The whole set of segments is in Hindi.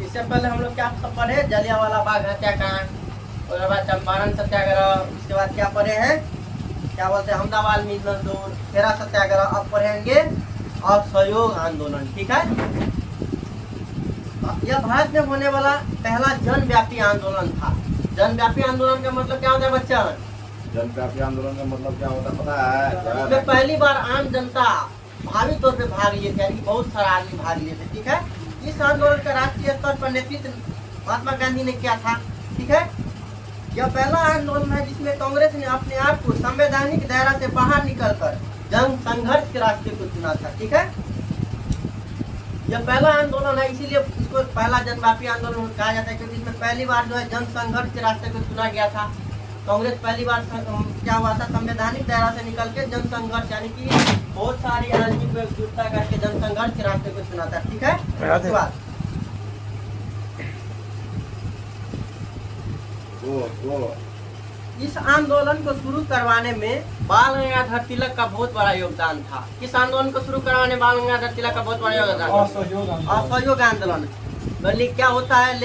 इससे पहले हम लोग क्या सब पढ़े, जलियांवाला बाग हत्याकांड, उसके बाद चंपारण सत्याग्रह, उसके बाद क्या पढ़े हैं, क्या बोलते हैं, अहमदाबाद में मजदूर, खेरा सत्याग्रह। अब पढ़ेंगे असहयोग आंदोलन। ठीक है, यह भारत में होने वाला पहला जनव्यापी आंदोलन था। जनव्यापी आंदोलन का मतलब क्या होता है बच्चा? जनव्यापी आंदोलन का मतलब क्या होता है पता है? इसमें पहली बार आम जनता भारी तौर पे भाग लिए थे, यानी कि बहुत सारा आदमी भाग लिए थे। ठीक है, इस आंदोलन का राष्ट्रीय स्तर पर नेतृत्व महात्मा गांधी ने किया था। ठीक है, यह पहला आंदोलन है जिसमें कांग्रेस ने अपने आप को संवैधानिक दायरा से बाहर निकलकर जन संघर्ष के रास्ते को चुना था। ठीक है, यह पहला आंदोलन है, इसीलिए इसको पहला जनव्यापी आंदोलन कहा जाता है, क्योंकि इसमें पहली बार जो है जन संघर्ष के रास्ते को चुना गया था। कांग्रेस पहली बार क्या हुआ था, संवैधानिक दायरा से निकल के जन संघर्ष, यानी कि बहुत सारी आदमी को एकजुटता करके जन संघर्ष के रास्ते को चुना था। ठीक है, उसके बाद इस आंदोलन को शुरू करवाने में बाल गंगाधर तिलक का बहुत बड़ा योगदान था। किस आंदोलन को शुरू करवाने में बाल गंगाधर तिलक का बहुत बड़ा योगदान? असहयोग आंदोलन। बोलिए क्या होता है,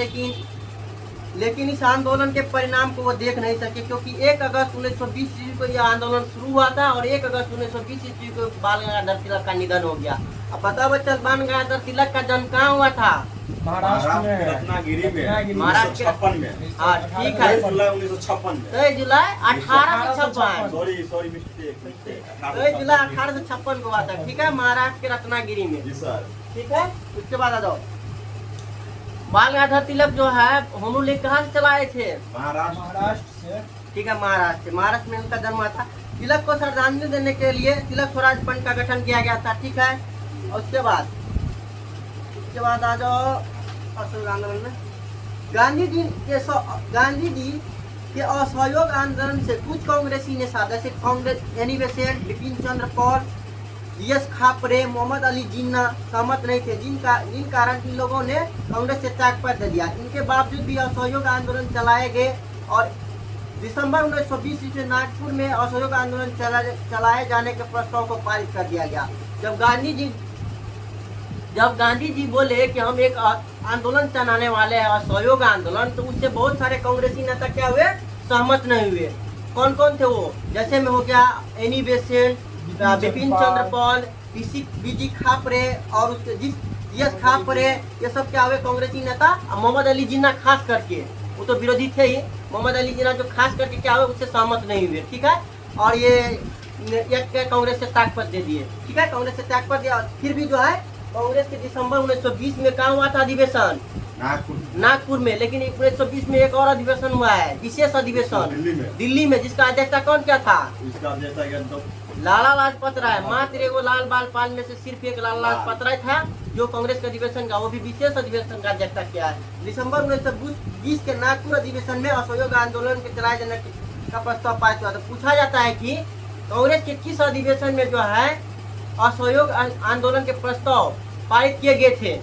लेकिन इस आंदोलन के परिणाम को वो देख नहीं सके, क्योंकि 1 अगस्त 1920 ईस्वी को यह आंदोलन शुरू हुआ था और 1 अगस्त 1920 ईस्वी को बाल गंगाधर तिलक का निधन हो गया। अब पता बच्चा, बाल गंगाधर तिलक का जन्म कहाँ हुआ था? महाराष्ट्र में, रत्नागिरी में, महाराष्ट्र 1956 में। हाँ ठीक है, 23 जुलाई 1956 में। 23 जुलाई 1856, सॉरी मिस्टेक 23 जुलाई 1856 को हुआ था। ठीक है, महाराष्ट्र के रत्नागिरी में। जी सर। ठीक है, उसके बाद आ जाओ, बाल गंगाधर तिलक जो है होमू लीग कहाँ से चलाए थे? महाराष्ट्र से। ठीक है, महाराष्ट्र में उनका जन्म हुआ था। तिलक को श्रद्धांजलि देने के लिए तिलक स्वराज फंड का गठन किया गया था। ठीक है, और उसके बाद आ जाओ असहयोग आंदोलन में गांधी जी के असहयोग आंदोलन से कुछ कांग्रेसी ने साथ, जैसे Congress Annie Besant, Bipin Chandra Pal, DS Khapre, Mohammad Ali Jinnah सहमत नहीं थे, जिन कारण इन लोगों ने कांग्रेस से त्यागपत्र दे दिया। इनके बावजूद भी असहयोग आंदोलन चलाए गए और दिसंबर 1920 ईस्वी नागपुर में असहयोग आंदोलन चलाए जाने के प्रस्ताव को पारित कर दिया गया। जब गांधी जी बोले कि हम एक आंदोलन चलाने वाले हैं, असहयोग आंदोलन, तो उससे बहुत सारे कांग्रेसी नेता क्या हुए, सहमत नहीं हुए। कौन कौन थे वो? जैसे में हो गया Annie Besant, Bipin Chandra Pal, BG Khapre और उसके DS खापरे, ये सब क्या हुए कांग्रेसी नेता। मोहम्मद अली जिन्ना खास करके, वो तो विरोधी थे ही, मोहम्मद अली जिन्ना जो खास करके क्या हुए उससे सहमत नहीं हुए। ठीक है, और ये कांग्रेस से त्यागपत्र दे दिए। ठीक है, कांग्रेस से त्यागपत्र दिया। फिर भी जो है कांग्रेस के दिसंबर 1920 में कहाँ हुआ था अधिवेशन? नागपुर में। लेकिन 1920 में एक और अधिवेशन हुआ है, विशेष अधिवेशन दिल्ली में, जिसका अध्यक्षता कौन क्या था? इसका अध्यक्षता लाला लाजपत राय। मात्र एगो लाल बाल पाल में से सिर्फ एक लाला लाजपत राय था जो कांग्रेस के अधिवेशन का, वो भी विशेष अधिवेशन का अध्यक्षता किया है। दिसंबर 1920 के नागपुर अधिवेशन में असहयोग आंदोलन के चलाए जाने का प्रस्ताव पारित हुआ। तो पूछा जाता है कि कांग्रेस के किस अधिवेशन में जो है असहयोग आंदोलन के प्रस्ताव पारित किए गए थे?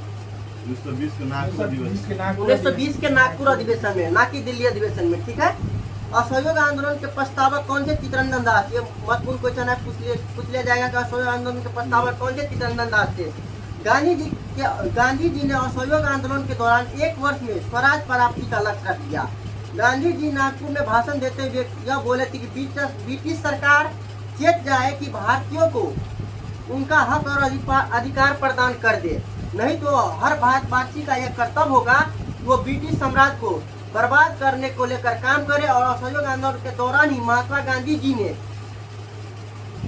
1920 के नागपुर अधिवेशन में, ना कि दिल्ली अधिवेशन में। ठीक है, असहयोग आंदोलन के प्रस्तावक कौन थे? चित्तरंजन दास। ये महत्वपूर्ण क्वेश्चन है, पूछ लिया जाएगा कि असहयोग आंदोलन के प्रस्तावक कौन थे? चित्तरंजन दास थे। गांधी जी ने असहयोग आंदोलन के दौरान 1 वर्ष में स्वराज प्राप्ति का लक्ष्य रख दिया। गांधी जी नागपुर में भाषण देते हुए यह बोले थे कि ब्रिटिश सरकार चेत जाए कि भारतीयों को उनका हक और अधिकार प्रदान कर दे, नहीं तो हर भारतवासी का यह कर्तव्य होगा कि वो ब्रिटिश साम्राज्य को बर्बाद करने को लेकर काम करे। और असहयोग आंदोलन के दौरान ही महात्मा गांधी जी ने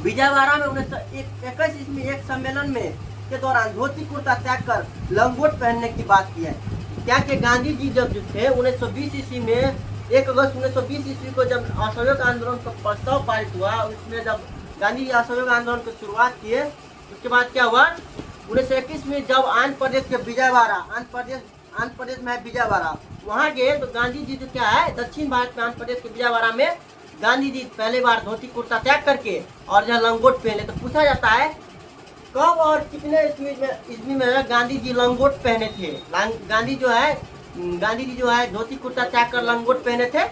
विजयवाड़ा में 1921 ईस्वी में एक सम्मेलन में के दौरान धोती कुर्ता त्याग कर लंगोट पहनने की बात की है। क्या कि गांधी जी जब जो थे 1920 ईस्वी में, 1 अगस्त 1920 ईस्वी को जब असहयोग आंदोलन का प्रस्ताव पारित हुआ, उसमें जब गांधी जी असहयोग आंदोलन की शुरुआत किए, उसके बाद क्या हुआ, 1921 में जब आंध्र प्रदेश के विजयवाड़ा, आंध्र प्रदेश में है विजयवाड़ा, वहाँ गए तो गांधी जी जो क्या है दक्षिण भारत में आंध्र प्रदेश के विजयवाड़ा में गांधी जी पहली बार धोती कुर्ता त्याग करके और जो लंगोट पहने। तो पूछा जाता है कब और कितने ईस्वी में गांधी जी लंगोट पहने थे? गांधी जी जो है धोती कुर्ता त्याग कर लंगोट पहने थे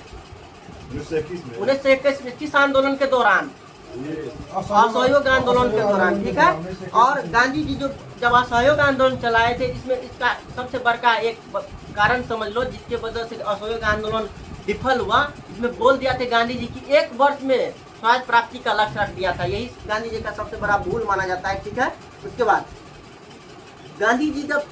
1921 में। किस आंदोलन के दौरान? असहयोग आंदोलन के दौरान। ठीक है, और गांधी जी जो जब असहयोग आंदोलन चलाए थे, इसमें इसका सबसे बड़का एक कारण समझ लो जिसके वजह से असहयोग आंदोलन विफल हुआ। इसमें बोल दिया था गांधी जी की 1 वर्ष में स्वास्थ्य प्राप्ति का लक्ष्य रख दिया था, यही गांधी जी का सबसे बड़ा भूल माना जाता है। ठीक है, उसके बाद गांधी जी जब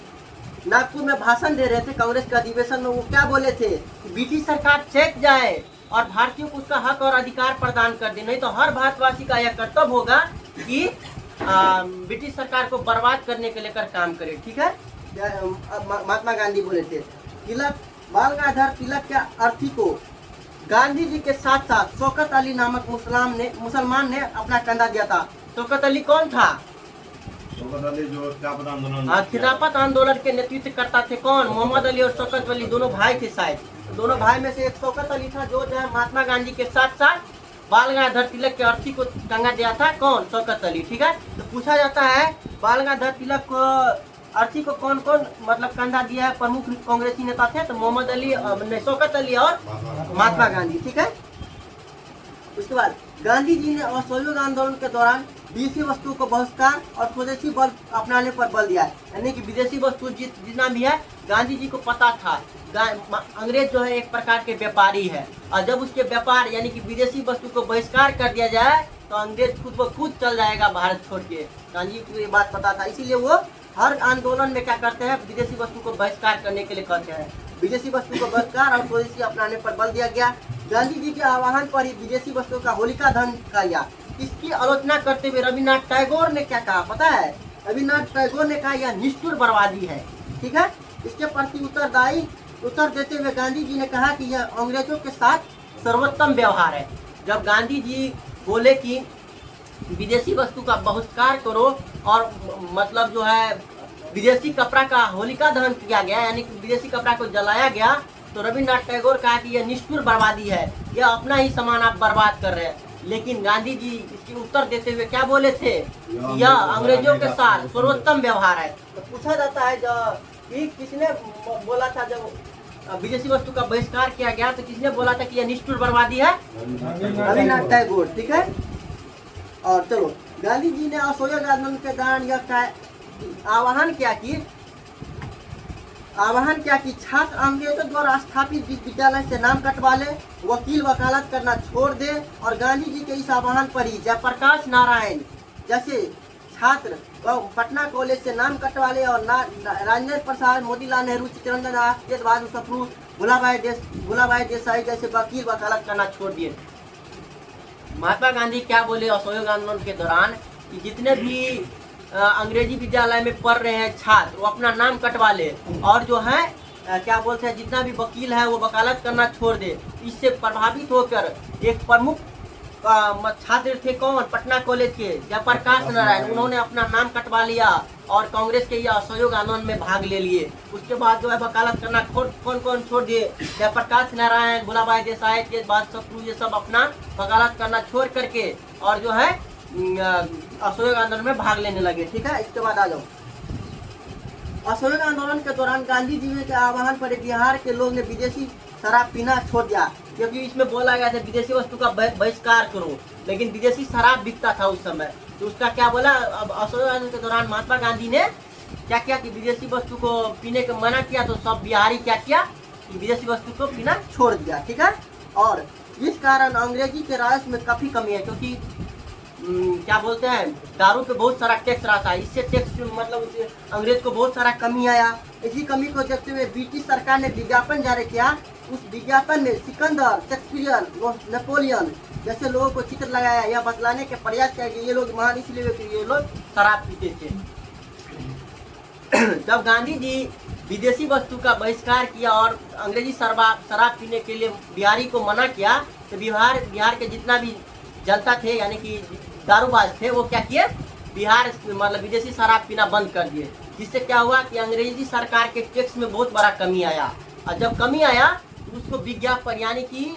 नागपुर में भाषण दे रहे थे कांग्रेस के अधिवेशन में, वो क्या बोले थे कि ब्रिटिश सरकार चेक जाए और भारतीयों को उसका हक और अधिकार प्रदान कर दे, नहीं तो हर भारतवासी का यह कर्तव्य होगा कि ब्रिटिश सरकार को बर्बाद करने के लेकर काम करे। ठीक है, महात्मा गांधी बोले थे। तिलक, बाल गंगाधर तिलक के अर्थी को गांधी जी के साथ साथ शौकत अली नामक मुसलमान ने अपना कंधा दिया था। शौकत अली कौन था? शौकत अली जो खिलाफत आंदोलन, खिलाफत आंदोलन के नेतृत्व करता थे कौन? मोहम्मद अली और शौकत अली दोनों भाई थे शायद। दोनों भाई में से एक शौकत अली था जो है महात्मा गांधी के साथ साथ बाल गंगाधर तिलक के अर्थी को कंधा दिया था। कौन? शौकत अली। ठीक है, तो पूछा जाता है बाल गंगाधर तिलक को अर्थी को कौन कौन मतलब कंधा दिया है? प्रमुख कांग्रेसी नेता थे तो मोहम्मद अली, शौकत अली और महात्मा गांधी। ठीक है, उसके बाद गांधी जी ने असहयोग आंदोलन के दौरान विदेशी वस्तुओं को बहिष्कार और स्वदेशी बल अपनाने पर बल दिया है, यानी कि विदेशी वस्तु जितना भी है गांधी जी को पता था अंग्रेज जो है एक प्रकार के व्यापारी है, और जब उसके व्यापार यानी कि विदेशी वस्तु को बहिष्कार कर दिया जाए तो अंग्रेज खुद ब खुद चल जाएगा भारत छोड़ के। गांधी जी को ये बात पता था, इसीलिए वो हर आंदोलन में क्या करते हैं, विदेशी वस्तु को बहिष्कार करने के लिए कहते हैं। विदेशी वस्तु को बहिष्कार और स्वदेशी अपनाने पर बल दिया गया। गांधी जी के आह्वान पर ही विदेशी वस्तुओं का होलिका दहन किया। इसकी आलोचना करते हुए रविन्द्रनाथ टैगोर ने क्या कहा पता है? रविन्द्रनाथ टैगोर ने कहा यह निष्ठुर बर्बादी है। ठीक है, इसके प्रति उत्तर देते हुए गांधी जी ने कहा कि यह अंग्रेजों के साथ सर्वोत्तम व्यवहार है। जब गांधी जी बोले कि विदेशी वस्तु का बहिष्कार करो और मतलब जो है विदेशी कपड़ा का होलिका दहन किया गया, यानी कि विदेशी कपड़ा को जलाया गया, तो रविन्द्रनाथ टैगोर कहा कि यह निष्ठुर बर्बादी है, यह अपना ही सामान आप बर्बाद कर रहे हैं। लेकिन गांधी जी इसकी उत्तर देते हुए क्या बोले थे? यह अंग्रेजों के साथ सर्वोत्तम व्यवहार है। तो पूछा जाता है कि किसने बोला था जब विदेशी वस्तु का बहिष्कार किया गया तो किसने बोला था कि यह निष्ठुर बर्बादी है? रविन्द्रनाथ टैगोर। ठीक है, और चलो गांधी जी ने असहयोग आंदोलन के दौरान यह आह्वान किया कि छात्र अंग्रेजों द्वारा स्थापित विद्यालय से नाम कटवा ले, वकील वकालत करना छोड़ दे, और गांधी जी के इस आह्वान पर ही जयप्रकाश नारायण जैसे छात्र पटना कॉलेज से नाम कटवा ले और राजेंद्र प्रसाद, मोतीलाल नेहरू, चित्तरंजन दास, तेज बहादुर सप्रू, भूलाभाई देसाई जैसे वकील वकालत करना छोड़ दिए। महात्मा गांधी क्या बोले असहयोग आंदोलन के दौरान कि जितने भी अंग्रेजी विद्यालय में पढ़ रहे हैं छात्र वो अपना नाम कटवा ले, और जो है क्या बोलते हैं जितना भी वकील है वो वकालत करना छोड़ दे। इससे प्रभावित होकर एक प्रमुख छात्र थे कौन? पटना कॉलेज के जयप्रकाश नारायण, उन्होंने अपना नाम कटवा लिया और कांग्रेस के यह असहयोग आंदोलन में भाग ले लिए। उसके बाद जो है वकालत करना कौन कौन छोड़ दिए? जयप्रकाश नारायण, भूलाभाई देसाई, तेज बहादुर सप्रू, ये सब अपना वकालत करना छोड़ करके और जो है असहयोग आंदोलन में भाग लेने लगे। ठीक है, इसके बाद आ जाओ। असहयोग आंदोलन के दौरान गांधी जी के आह्वान पर बिहार के लोग ने विदेशी शराब पीना छोड़ दिया, क्योंकि इसमें बोला गया था विदेशी वस्तु का बहिष्कार करो, लेकिन विदेशी शराब बिकता था उस समय, तो उसका क्या बोला? अब असहयोग आंदोलन के दौरान महात्मा गांधी ने क्या किया कि विदेशी वस्तु को पीने को मना किया, तो सब बिहारी क्या किया कि विदेशी वस्तु को पीना छोड़ दिया। ठीक है, और इस कारण अंग्रेजी के राजस्व में काफी कमी है, क्योंकि क्या बोलते हैं दारू पे बहुत सारा टैक्स रहा था, इससे टैक्स मतलब अंग्रेज को बहुत सारा कमी आया। इसी कमी को देखते हुए ब्रिटिश सरकार ने विज्ञापन जारी किया। उस विज्ञापन में सिकंदर, शेक्सपियर, नेपोलियन जैसे लोगों को चित्र लगाया, यह बतलाने के प्रयास किया कि ये लोग महान इसलिए ये लोग शराब पीते थे। जब गांधी जी विदेशी वस्तु का बहिष्कार किया और अंग्रेजी शराब पीने के लिए बिहारी को मना किया, तो बिहार के जितना भी जनता थे यानी कि दारूबाज थे वो क्या किए? बिहार मतलब विदेशी शराब पीना बंद कर दिए, जिससे क्या हुआ कि अंग्रेजी सरकार के टैक्स में बहुत बड़ा कमी आया। और जब कमी आया तो उसको विज्ञापन यानी कि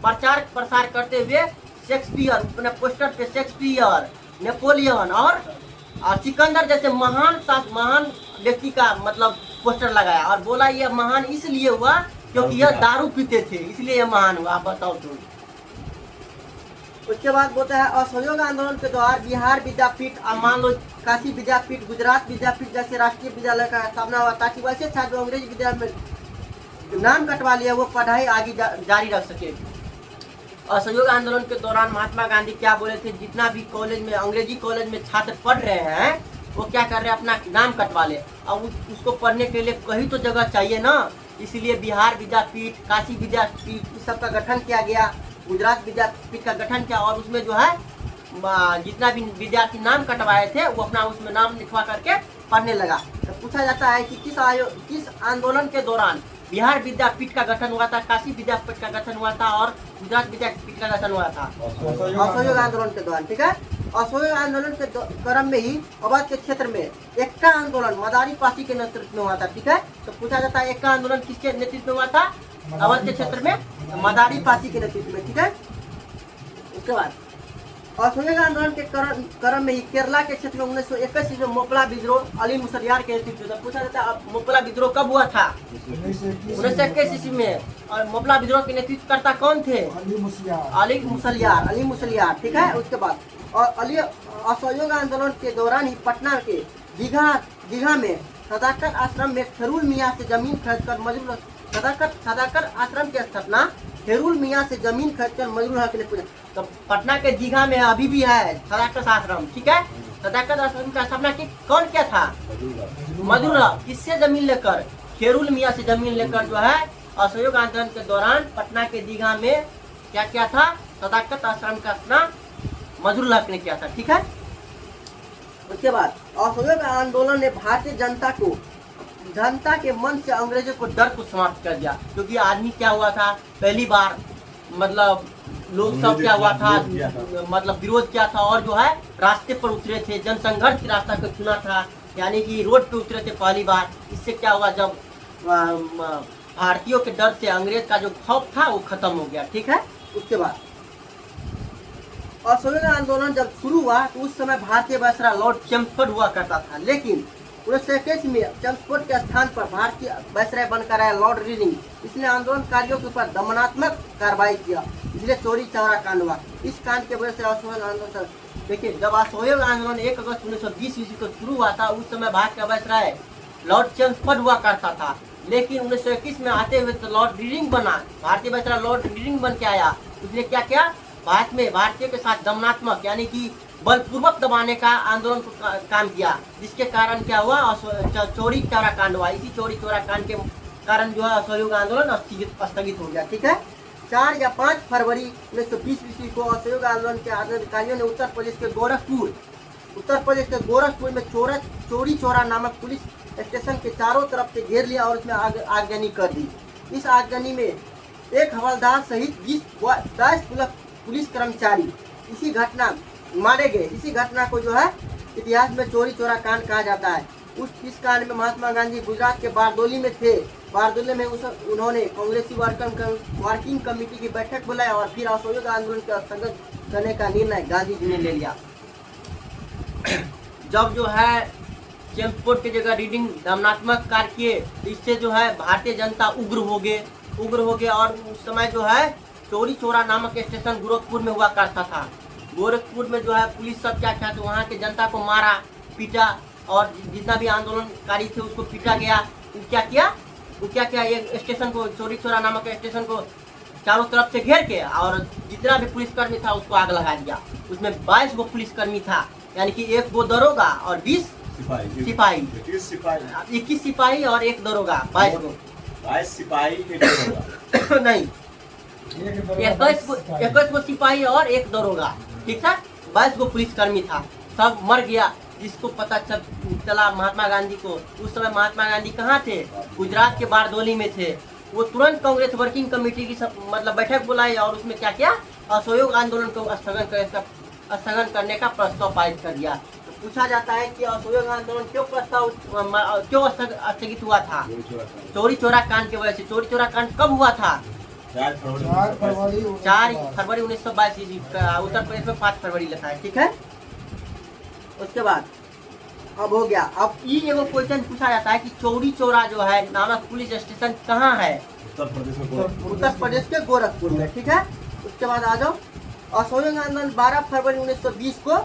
प्रचार प्रसार करते हुए शेक्सपियर, अपने पोस्टर पे शेक्सपियर, नेपोलियन और सिकंदर जैसे महान व्यक्ति का मतलब पोस्टर लगाया और बोला यह महान इसलिए हुआ क्योंकि यह दारू पीते थे, इसलिए यह महान हुआ। आप बताओ तो उसके बाद बोलता है असहयोग आंदोलन के दौरान बिहार विद्यापीठ, अब मान लो काशी विद्यापीठ, गुजरात विद्यापीठ जैसे राष्ट्रीय विद्यालय का स्थापना हुआ ताकि वैसे छात्र अंग्रेजी विद्यालय में नाम कटवा लिया वो पढ़ाई आगे जारी रख सके। असहयोग आंदोलन के दौरान महात्मा गांधी क्या बोले थे, जितना भी कॉलेज में अंग्रेजी कॉलेज में छात्र पढ़ रहे हैं वो क्या कर रहे हैं, अपना नाम कटवा ले। अब उसको पढ़ने के लिए कहीं तो जगह चाहिए ना, इसलिए बिहार विद्यापीठ, काशी विद्यापीठ इस सब का गठन किया गया, गुजरात विद्यापीठ का गठन किया और उसमें जो है जितना भी विद्यार्थी नाम कटवाए थे वो अपना उसमें नाम लिखवा करके पढ़ने लगा। तो पूछा जाता है कि किस आंदोलन के दौरान बिहार विद्यापीठ का गठन हुआ था, काशी विद्यापीठ का गठन हुआ था और गुजरात विद्यापीठ का गठन हुआ था? असहयोग आंदोलन के दौरान। ठीक है, असहयोग आंदोलन के क्रम में ही अवध के क्षेत्र में एकता आंदोलन मदारी पासी के नेतृत्व में हुआ था। ठीक है, तो पूछा जाता है एकता आंदोलन किसके नेतृत्व में हुआ था? अवध के क्षेत्र में मदारी पासी के नेतृत्व में। ठीक है, उसके बाद असहयोग आंदोलन के क्रम में ही केरला के क्षेत्र में 1921 में मोपला विद्रोह अली मुसलियार के नेतृत्व में। पूछा जाता है मोपला विद्रोह कब हुआ था? 1921 ईस्वी में। और मोपला विद्रोह के नेतृत्वकर्ता कौन थे? अली मुसलियार। ठीक है, उसके बाद और अली असहयोग आंदोलन के दौरान ही पटना के दीघा में सदाकत आश्रम में खेरुल मियाँ से जमीन खरीदकर मजरूल सदाकत आश्रम की स्थापना खेरुल मियाँ से जमीन खरीदकर मजरूल हक ने पूछा। तो पटना के दीघा में अभी भी है सदाकत आश्रम। ठीक है, सदाकत आश्रम का स्थापना कौन किया था? मजरूल हक। किससे जमीन लेकर? खेरुल मियाँ से जमीन लेकर जो है असहयोग आंदोलन के दौरान पटना के दीघा में क्या किया था? सदाकत आश्रम का स्थापना मजरूल हक ने किया था। ठीक है, उसके बाद असहयोग आंदोलन ने भारतीय जनता के मन से अंग्रेजों को डर को समाप्त कर दिया, क्योंकि आदमी क्या हुआ था, पहली बार मतलब लोग सब क्या हुआ था, मतलब विरोध किया था और जो है रास्ते पर उतरे थे, जनसंघर्ष के रास्ता को चुना था, यानी कि रोड पे उतरे थे पहली बार। इससे क्या हुआ, जब भारतीयों के डर से अंग्रेज का जो खौफ था वो खत्म हो गया। ठीक है, उसके बाद असहयोग आंदोलन जब शुरू हुआ तो उस समय भारतीय वायसराय लॉर्ड चैम्सफोर्ड हुआ करता था, लेकिन 1921 में चैम्सफोर्ड के स्थान पर भारतीय वायसराय बनकर आया लॉर्ड रीडिंग। इसने आंदोलनकारियों के ऊपर दमनात्मक कार्रवाई किया, इसलिए चोरी चौरा कांड हुआ। इस कांड के वजह से असहयोग आंदोलन, देखिए जब असहयोग आंदोलन 1 अगस्त 1920 ईस्वी को शुरू हुआ था उस समय भारत का वायसराय लॉर्ड चैम्सफोर्ड हुआ करता था, लेकिन 1921 में आते हुए तो लॉर्ड रीडिंग बना, भारतीय वायसराय लॉर्ड रीडिंग बन के आया। उसने क्या किया, भारत में भारतीयों के साथ दमनात्मक यानी कि बलपूर्वक दबाने का आंदोलन को काम किया, जिसके कारण क्या हुआ, चोरी चौरा कांड हुआ। इसी चोरी चौरा कांड के कारण जो है असहयोग आंदोलन स्थगित हो गया। ठीक है, 4 या 5 फरवरी 1920 ईस्वी को असहयोग आंदोलन के आंदोलनकारियों ने उत्तर प्रदेश के गोरखपुर में चोरी चौरा नामक पुलिस स्टेशन के चारों तरफ से घेर लिया और उसमें आगजनी कर दी। इस आगजनी में एक हवलदार सहित 22 पुलिस कर्मचारी मारे गए। इसी घटना को जो है इतिहास में चोरी चौरा कांड कहा जाता है। इस कांड में महात्मा गांधी गुजरात के बारदोली में थे। बारदोली में उन्होंने कांग्रेसी वर्किंग कमेटी की बैठक बुलाई और फिर असहयोग आंदोलन को स्थगित करने का निर्णय गांधी जी ने ले लिया। जब जो है चैम्सफोर्ड की जगह रीडिंग दमनात्मक कार्य किए, इससे जो है भारतीय जनता उग्र हो गए और उस समय जो है चोरी चौरा नामक स्टेशन गोरखपुर में हुआ करता था। गोरखपुर में जो है पुलिस सब क्या तो वहाँ के जनता को मारा पीटा और जितना भी आंदोलनकारी थे उसको पीटा गया। वो क्या किया ये स्टेशन को, चोरी चौरा नामक स्टेशन को चारों तरफ से घेर के और जितना भी पुलिसकर्मी था उसको आग लगा दिया। उसमें 22 गो पुलिसकर्मी था, यानी कि 1 गो दरोगा और 20 सिपाही, 21 सिपाही और 1 दरोगा, 22 सिपाही नहीं 21 गो सिपाही और 1 दरोगा। ठीक था, 22 गो पुलिसकर्मी था, सब मर गया। जिसको पता चला महात्मा गांधी को, उस समय महात्मा गांधी कहाँ थे, गुजरात के बारदोली में थे। वो तुरंत कांग्रेस वर्किंग कमेटी की मतलब बैठक बुलाई और उसमें क्या किया, असहयोग आंदोलन को स्थगन करने का प्रस्ताव पारित कर दिया। तो पूछा जाता है कि असहयोग आंदोलन क्यों स्थगित हुआ था? चोरी चौरा कांड की वजह से। चोरी चौरा कांड कब हुआ था? 4 फरवरी 1922 ईस्वी। उत्तर प्रदेश में 5 फरवरी लिखा है। ठीक है, उसके बाद अब हो गया। अब ये एगो क्वेश्चन पूछा जाता है कि चोरी चौरा जो है नामक पुलिस स्टेशन कहाँ है? उत्तर प्रदेश के गोरखपुर में। ठीक है, उसके बाद आ जाओ असहयोग आंदोलन 12 फरवरी 1920 को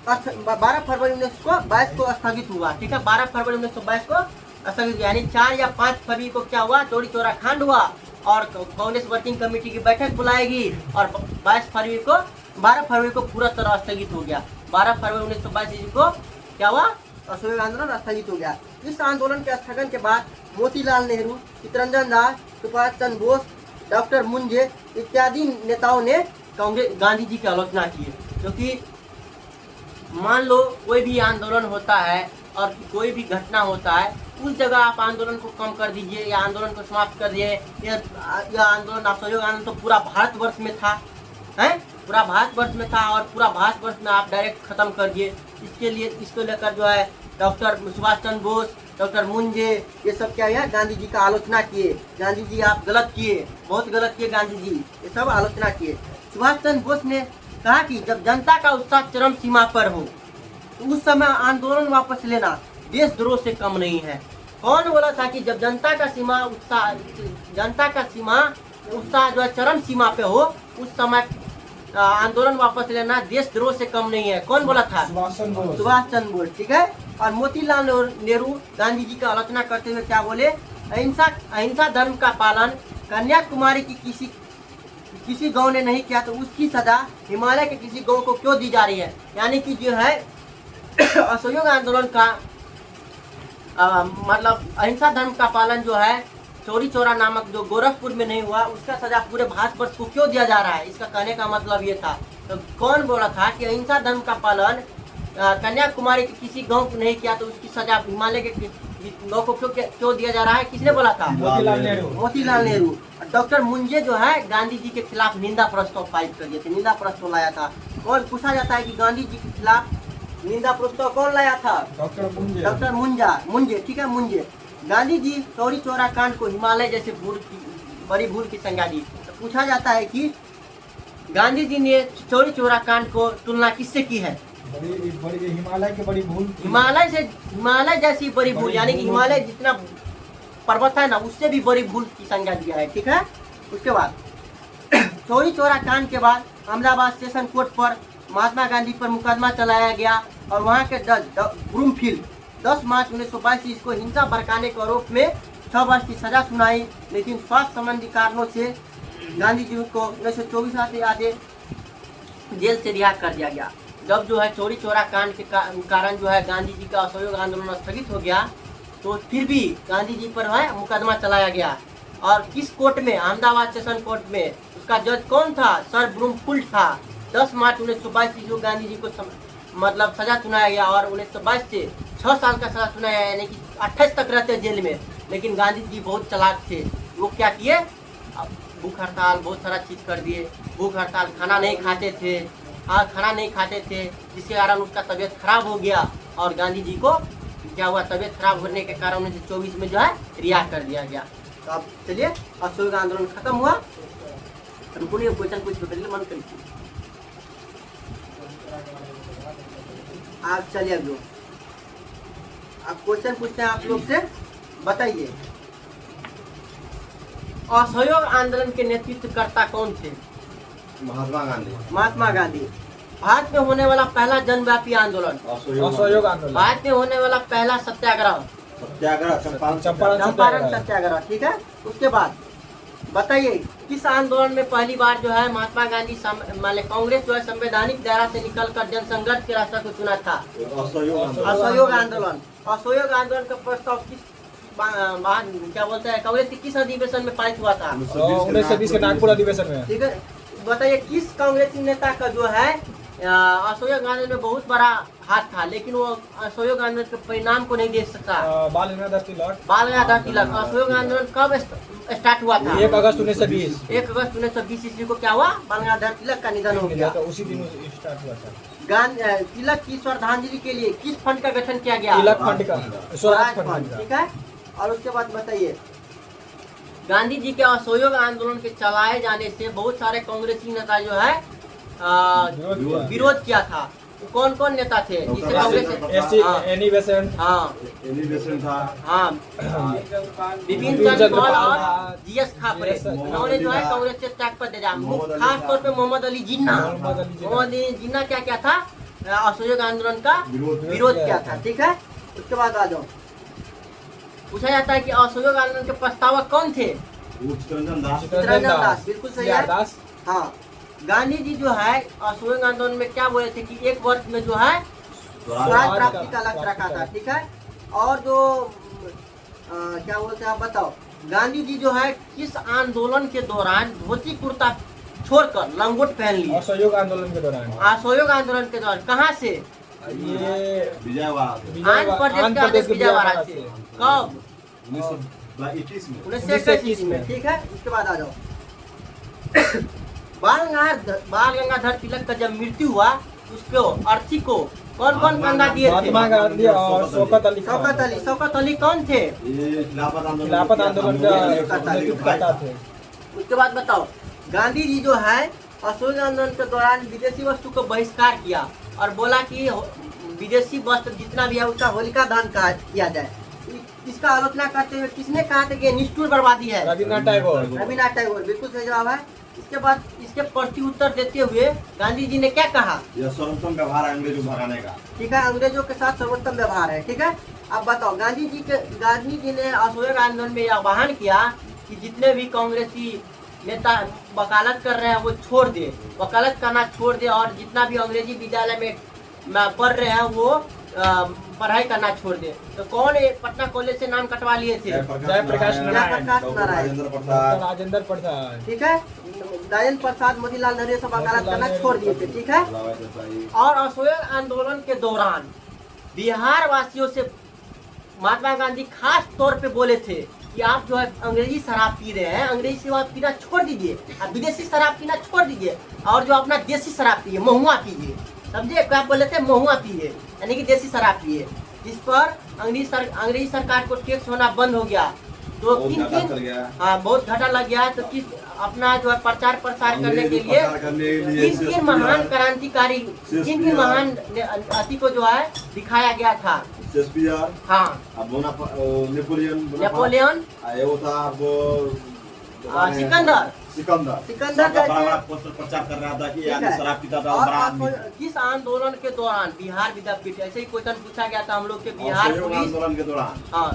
12 फरवरी 1922 को स्थगित हुआ। ठीक है, 12 फरवरी 1922 को स्थगित हुआ, यानी 4 या 5 फरवरी को क्या हुआ, चौरी चौरा कांड हुआ और कांग्रेस वर्किंग कमेटी की बैठक बुलाएगी और 12 फरवरी को पूरा तरह स्थगित हो गया। 12 फरवरी 1922 को क्या हुआ, असहयोग आंदोलन स्थगित हो गया। इस आंदोलन के स्थगन के बाद मोतीलाल नेहरू, चित्तरंजन दास, सुभाष चंद्र बोस, डॉक्टर मुंजे इत्यादि नेताओं ने कांग्रेस गांधी जी की आलोचना की, क्योंकि मान लो कोई भी आंदोलन होता है और कोई भी घटना होता है, उस जगह आप आंदोलन को कम कर दीजिए या आंदोलन को समाप्त कर दिए। यह आंदोलन, असहयोग आंदोलन तो पूरा भारतवर्ष में था, है, पूरा भारतवर्ष में था और पूरा भारतवर्ष में आप डायरेक्ट खत्म कर दिए। इसको लेकर जो है डॉक्टर सुभाष चंद्र बोस, डॉक्टर मुंजे, ये सब क्या है, गांधी जी का आलोचना किए। गांधी जी आप गलत किए, बहुत गलत किए गांधी जी, ये सब आलोचना किए। सुभाष चंद्र बोस ने कहा कि जब जनता का उत्साह चरम सीमा पर हो तो उस समय आंदोलन वापस लेना देशद्रोह से कम नहीं है। कौन बोला था कि जब जनता का उत्साह जो है चरम सीमा पे हो, उस समय आंदोलन वापस लेना देशद्रोह से कम नहीं है? कौन बोला था? सुभाष चंद्र बोस। ठीक है, और मोतीलाल नेहरू गांधी जी का आलोचना करते हुए क्या बोले, अहिंसा धर्म का पालन कन्याकुमारी की किसी गांव ने नहीं किया तो उसकी सजा हिमालय के किसी गांव को क्यों दी जा रही है? यानी कि जो है असहयोग आंदोलन का मतलब अहिंसा धर्म का पालन जो है चौरी चौरा नामक जो गोरखपुर में नहीं हुआ, उसका सजा पूरे भारतवर्ष को क्यों दिया जा रहा है? इसका कहने का मतलब ये था। तो कौन बोला था कि अहिंसा धर्म का पालन कन्याकुमारी के किसी गांव को नहीं किया तो उसकी सजा हिमालय के गांव को क्यों दिया जा रहा है? किसने बोला था? मोतीलाल नेहरू। डॉक्टर मुंजे जो है गांधी जी के खिलाफ निंदा प्रस्ताव फाइल कर दिए थे, निंदा प्रस्ताव लाया था। कौन पूछा जाता है कि गांधी जी के खिलाफ निंदा प्रस्ताव कौन लाया था? डॉक्टर मुंजे। ठीक है, मुंजे। गांधी जी चौरी चौरा कांड को हिमालय जैसे बड़ी भूल की संज्ञा दी। तो पूछा जाता है कि गांधी जी ने चौरी चौरा कांड को तुलना किससे की है? हिमालय की बड़ी भूल, हिमालय जैसी बड़ी भूल, यानी कि हिमालय जितना पर्वत है ना, उससे भी बड़ी भूल की संज्ञा दिया है। ठीक है, उसके बाद चौरी चौरा कांड के बाद अहमदाबाद सेशन कोर्ट पर महात्मा गांधी पर मुकदमा चलाया गया और वहाँ के जज ब्रूमफील्ड 10 मार्च 1922 इसको हिंसा भड़काने के आरोप में 6 वर्ष की सजा सुनाई, लेकिन स्वास्थ्य संबंधी कारणों से गांधी जी को 1924 आते जेल से रिहा कर दिया गया। जब जो है चौरी चौरा कांड के कारण जो है गांधी जी का असहयोग आंदोलन स्थगित हो गया, तो फिर भी गांधी जी पर है मुकदमा चलाया गया। और किस कोर्ट में? अहमदाबाद सेशन कोर्ट में। उसका जज कौन था? सर ब्रूमफील्ड था। 10 मार्च 1922 को गांधी जी को मतलब सजा सुनाया गया और 1922 से 6 साल का सजा सुनाया, यानी कि 28 तक रहते जेल में। लेकिन गांधी जी बहुत चालाक थे, वो क्या किए, भूख हड़ताल बहुत सारा चीज कर दिए। भूख हड़ताल, खाना नहीं खाते थे, जिसके कारण उसका तबीयत खराब हो गया और गांधी जी को क्या हुआ, तबीयत खराब होने के कारण 1924 में जो है रिहा कर दिया गया। तो अब चलिए, असहयोग आंदोलन खत्म हुआ। क्वेश्चन कुछ बदलिए, मन करिए आप। चलिए अब आप क्वेश्चन पूछते हैं आप लोग से, बताइए असहयोग आंदोलन के नेतृत्वकर्ता कौन थे? महात्मा गांधी। भारत में होने वाला पहला जनव्यापी आंदोलन? असहयोग आंदोलन। भारत में होने वाला पहला सत्याग्रह? चंपारण सत्याग्रह। ठीक है, उसके बाद बताइए किस आंदोलन में पहली बार जो है महात्मा गांधी कांग्रेस जो है संवैधानिक दायरा से निकलकर जनसंघर्ष के रास्ते को चुना था? असहयोग आंदोलन। असहयोग आंदोलन का प्रस्ताव किस क्या बोलते हैं कांग्रेस के किस अधिवेशन में पारित हुआ था? 1920 के नागपुर अधिवेशन में। ठीक है, बताइए किस कांग्रेसी नेता का जो है असहयोग आंदोलन में बहुत बड़ा हाथ था, लेकिन वो असहयोग आंदोलन के परिणाम को नहीं देख सकता? बाल गंगाधर तिलक। असहयोग आंदोलन कब स्टार्ट हुआ था? 1 अगस्त 1920। 1 अगस्त 1920 ईस्वी को क्या हुआ, बाल गंगाधर तिलक का निधन हो गया। तो उसी दिन स्टार्ट हुआ था। तिलक की श्रद्धांजलि के लिए किस फंड का गठन किया गया? तिलक फंड का, स्वराज फंड। ठीक है, और उसके बाद बताइए गांधी जी के असहयोग आंदोलन के चलाए जाने से बहुत सारे कांग्रेसी नेता जो है विरोध किया था। कौन कौन नेता थे जिससे कांग्रेस एसटी हाँ एनी बेसेंट हाँ एलिवेशन था। हाँ विपिन चंद्र और जीएस खापरे उन्होंने जो है कांग्रेस से त्याग पर दे दिया। खास तौर पे मोहम्मद अली जिन्ना क्या क्या था, असहयोग आंदोलन का विरोध किया था। ठीक है, उसके बाद आ जाओ, पूछा जाता है कि असहयोग आंदोलन के प्रस्तावक कौन थे? चित्तरंजन दास। चित्तरंजन दास, बिल्कुल सही है। दास। हाँ, गांधी जी जो है असहयोग आंदोलन में क्या बोले थे कि एक वर्ष में जो है स्वराज प्राप्ति का लक्ष्य रखा था। ठीक है, और जो क्या बोलते हैं आप बताओ, गांधी जी जो है किस आंदोलन के दौरान धोती कुर्ता छोड़कर लंगोट पहन लिए? असहयोग आंदोलन के दौरान। असहयोग आंदोलन के दौरान कहाँ से? ये विजयवाड़ा आंध्र प्रदेश के विजयवाड़ा से। कब? 1921 में। 1921 में। ठीक है, उसके बाद आ जाओ, बाल गंगाधर तिलक का जब मृत्यु हुआ उसको अर्थी को कौन कौन गंगा दिए थे? महात्मा गांधी और शौकत अली खान। शौकत अली कौन थे? ये खिलाफत आंदोलन का नेतृत्व करता थे। उसके बाद बताओ, गांधी जी जो है असहयोग आंदोलन के दौरान विदेशी वस्तु को बहिष्कार किया और बोला कि विदेशी वस्त्र जितना भी है उसका होलिका दहन किया जाए। इसका आलोचना करते हुए किसने कहा था कि निष्ठुर बर्बादी है? रविन्द्रनाथ टैगोर। रविन्द्रनाथ टैगोर, बिल्कुल सही जवाब है। इसके बाद इसके प्रति उत्तर देते हुए गांधी जी ने क्या कहा? यह सर्वोत्तम व्यवहार है अंग्रेजों को भगाने का। ठीक है, अंग्रेजों के साथ सर्वोत्तम व्यवहार है। ठीक है, अब बताओ, गांधी जी ने असहयोग आंदोलन में आह्वान किया कि जितने भी कांग्रेसी नेता वकालत कर रहे हैं वो छोड़ दे, वकालत करना छोड़ दे, और जितना भी अंग्रेजी विद्यालय में पढ़ रहे हैं वो पढ़ाई करना छोड़ दे। तो कौन पटना कॉलेज से नाम कटवा लिए थे? जयप्रकाश नारायण, राजेंद्र प्रसाद। ठीक है, राजेंद्र प्रसाद, मोतीलाल नेहरू सब वकालत करना छोड़ दिए थे। ठीक है, और असहयोग आंदोलन के दौरान बिहार वासियों से महात्मा गांधी खास तौर पे बोले थे कि आप जो है अंग्रेजी शराब पी रहे हैं, अंग्रेजी शराब पीना छोड़ दीजिए, आप विदेशी शराब पीना छोड़ दीजिए और जो अपना देसी शराब पिए, महुआ पीजिए। समझे, क्या बोले थे? महुआ पिए, यानी कि देसी शराब पिए। जिस पर अंग्रेजी सरकार को टैक्स होना बंद हो गया। तो बहुत घाटा लग गया। तो किस अपना जो है प्रचार प्रसार करने के लिए किन महान क्रांतिकारी, किन महान अति को जो है दिखाया गया था? हाँ, नेपोलियन, वो था आपको सिकंदर प्रचार कर रहा था कि आदमी शराब पीता था। और किस आंदोलन के दौरान बिहार विद्यापीठ, ऐसे ही क्वेश्चन पूछा गया था हम लोग के बिहार पुलिस आंदोलन के दौरान। हाँ,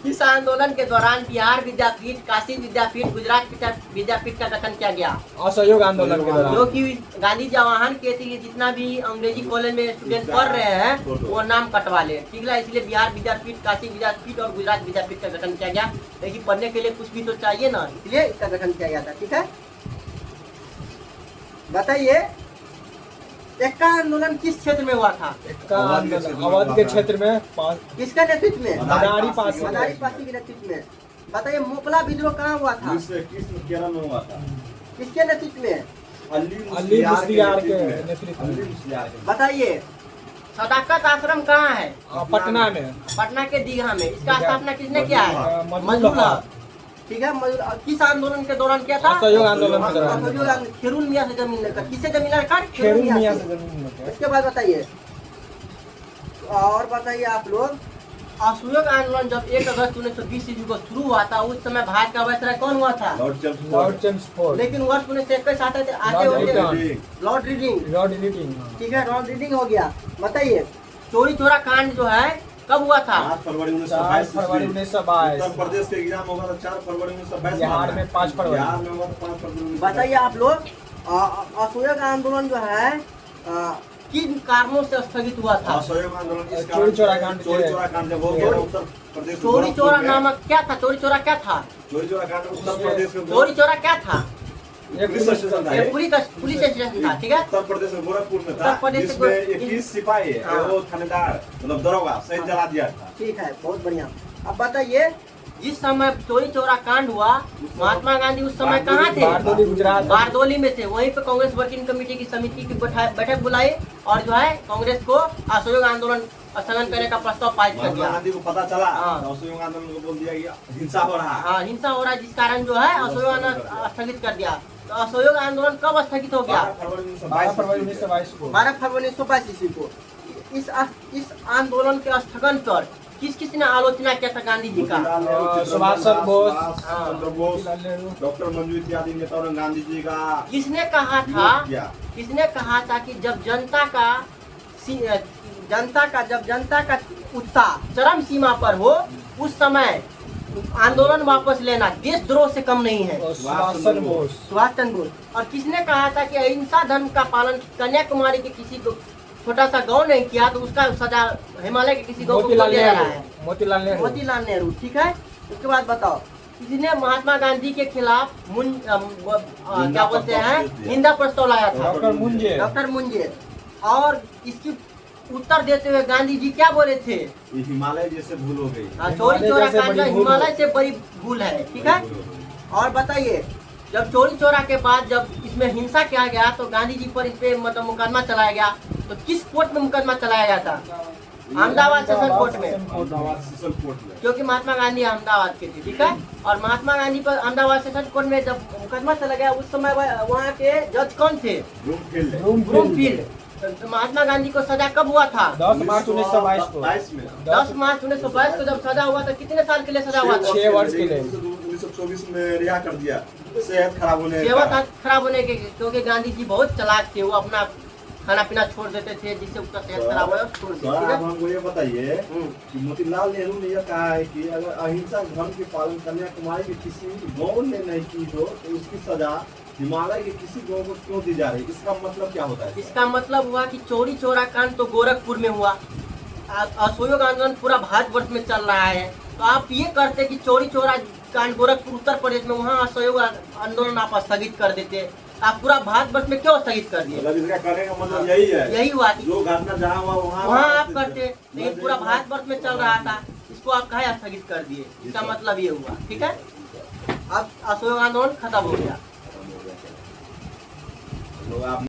किस आंदोलन के दौरान बिहार विद्यापीठ, काशी विद्यापीठ, गुजरात विद्यापीठ का गठन किया गया? असहयोग आंदोलन के दौरान। जो कि गांधी जी आह्वान किए थे कि जितना भी अंग्रेजी कॉलेज में स्टूडेंट पढ़ रहे हैं वो नाम कटवा ले। ठीक है, इसलिए बिहार विद्यापीठ, काशी विद्यापीठ और गुजरात विद्यापीठ का गठन किया गया। लेकिन पढ़ने के लिए कुछ भी तो चाहिए ना, इसलिए इसका गठन किया गया था। ठीक है, बताइए, एक्का आंदोलन किस क्षेत्र में हुआ था? अवध के क्षेत्र में। किसके नेतृत्व में? मदारी पासी के नेतृत्व में। बताइए, मोकला विद्रोह कहाँ हुआ था? केरल में हुआ था। किसके नेतृत्व में? अली मुस्लियार के नेतृत्व में। बताइए, सदाकत आश्रम कहाँ है? पटना में। पटना के दीघा में। इसका स्थापना किसने किया है? मजदूर। ठीक है, किस आंदोलन के दौरान किया था? असहयोग आंदोलन के दौरान। खेरुल मियां से जमीन लेकर। किससे जमीन लेकर? खेरुल मियां से जमीन लेकर। इसके बाद बताइए, और बताइए आप लोग, असहयोग आंदोलन जब 1 अगस्त 1920 ईस्वी को शुरू हुआ था, उस समय भारत का वायसराय कौन हुआ था? Lord Chelmsford. लेकिन वर्ष 1921 आते लॉर्ड रीडिंग। ठीक है, लॉर्ड रीडिंग हो गया। बताइए, चोरी चोरा कांड जो है कब हुआ था? 4 फरवरी 1922। उत्तर प्रदेश के एग्जाम होगा था 4 फरवरी 1922। बिहार में 5 फरवरी। बिहार में होगा 5 फरवरी। बताइए आप लोग, असहयोग आंदोलन जो है किन कारणों से स्थगित हुआ था? असहयोग आंदोलन चोरी चोरा कांड जब हो गया उत्तर प्रदेश। चोरी चोरा नामक क्या था? चोरी चोरा क्या था? चोरी चोरा कांड उत्तर प्रदेश में। चोरी चोरा क्या था? पुलिस स्टेशन था। पुलिस स्टेशन था। ठीक है, उत्तर प्रदेश में गोरखपुर में था, जिसमें 21 सिपाही वो थानेदार मतलब दरोगा सहित जला दिया था। ठीक है, बहुत बढ़िया। अब बताइए, जिस समय चोरी चोरा कांड हुआ, महात्मा गांधी उस समय कहाँ थे? बारदोली, गुजरात। बारदोली में थे। वहीं पे कांग्रेस वर्किंग कमेटी की समिति की बैठक बुलाई और जो है कांग्रेस को असहयोग आंदोलन स्थगन करने का प्रस्ताव पारित कर महात्मा दिया। गांधी को पता चला हाँ। तो असहयोग आंदोलन को बोल दिया कि हिंसा हो रहा है। हाँ, हिंसा हो रहा है, जिस कारण जो है असहयोग आंदोलन स्थगित कर दिया। तो असहयोग आंदोलन कब स्थगित हो गया? 12 फरवरी 1922 को। 12 फरवरी 1922 ईस्वी को। इस आंदोलन के स्थगन पर किस किस ने आलोचना किया था गांधी जी का? सुभाष चंद्र बोस, चंद्र बोस, डॉक्टर मंजू इत्यादि नेताओं ने गांधी जी का किसने कहा था? विरोध किया। किसने कहा था कि जब जनता का उत्साह चरम सीमा पर हो उस समय आंदोलन वापस लेना देशद्रोह से कम नहीं है। सुभाष चंद्र बोस। सुभाष चंद्र बोस। और किसने कहा था कि अहिंसा धर्म का पालन कन्याकुमारी के किसी को छोटा सा गांव नहीं किया तो उसका सजा हिमालय के किसी गांव को मोतीलाल दे रहा है? मोतीलाल नेहरू। मोतीलाल नेहरू, ठीक है। उसके बाद बताओ किसने महात्मा गांधी के खिलाफ क्या बोलते हैं निंदा प्रस्ताव लाया था? डॉक्टर मुंजे। डॉक्टर मुंजे। और इसकी उत्तर देते हुए गांधी जी क्या बोले थे? ये हिमालय जैसे भूल हो गई। हाँ, चोरी चोरा जैसे कांड बड़ी भूल हिमालय से बड़ी भूल है, ठीक है। और बताइए जब चोरी चोरा के बाद जब इसमें हिंसा किया गया तो गांधी जी पर इस पे मतलब मुकदमा चलाया गया। तो किस कोर्ट में मुकदमा चलाया गया था? अहमदाबाद सेशन कोर्ट में, अहमदाबाद सेशन कोर्ट में। क्योंकि महात्मा गांधी अहमदाबाद के थे, ठीक है। और महात्मा गांधी पर अहमदाबाद सेशन कोर्ट में जब मुकदमा चला गया उस समय वहाँ के जज कौन थे? ब्रूमफील्ड। ब्रूमफील्ड। तो महात्मा गांधी को सजा कब हुआ था? 10 मार्च 1922 को। 10 मार्च 1922 को जब सजा हुआ था कितने साल के लिए सजा हुआ था? 6 वर्ष के लिए। 1924 में रिहा कर दिया सेहत खराब होने सेहत खराब होने के, क्योंकि गांधी जी बहुत चालाक थे। वो अपना खाना पीना छोड़ देते थे जिससे उसका सेहत खराब हो छोड़ सर देते आप हमको ये बताइए कि मोतीलाल नेहरू ने यह कहा है कि अगर अहिंसा धर्म के पालन कन्याकुमारी के किसी गांव ने नहीं की हो तो उसकी सजा हिमालय के किसी गांव को क्यों दी जा रही है? इसका मतलब क्या होता है? इसका मतलब हुआ कि चोरी चोरा कांड तो गोरखपुर में हुआ। असहयोग आंदोलन पूरा भारतवर्ष में चल रहा है। तो आप ये करते कि चोरी चोरा कांड गोरखपुर उत्तर प्रदेश में, वहाँ असहयोग आंदोलन आप स्थगित कर देते। आप पूरा भारतवर्ष में क्यों स्थगित कर दिए? मतलब इसका करने का मतलब यही है, यही हुआ कि जो घटना जहाँ हुआ वहाँ आप करते, लेकिन पूरा भारतवर्ष में चल रहा था, इसको आप कहे स्थगित कर दिए। इसका मतलब ये हुआ, ठीक है। अब असहयोग आंदोलन खत्म हो गया। तो आप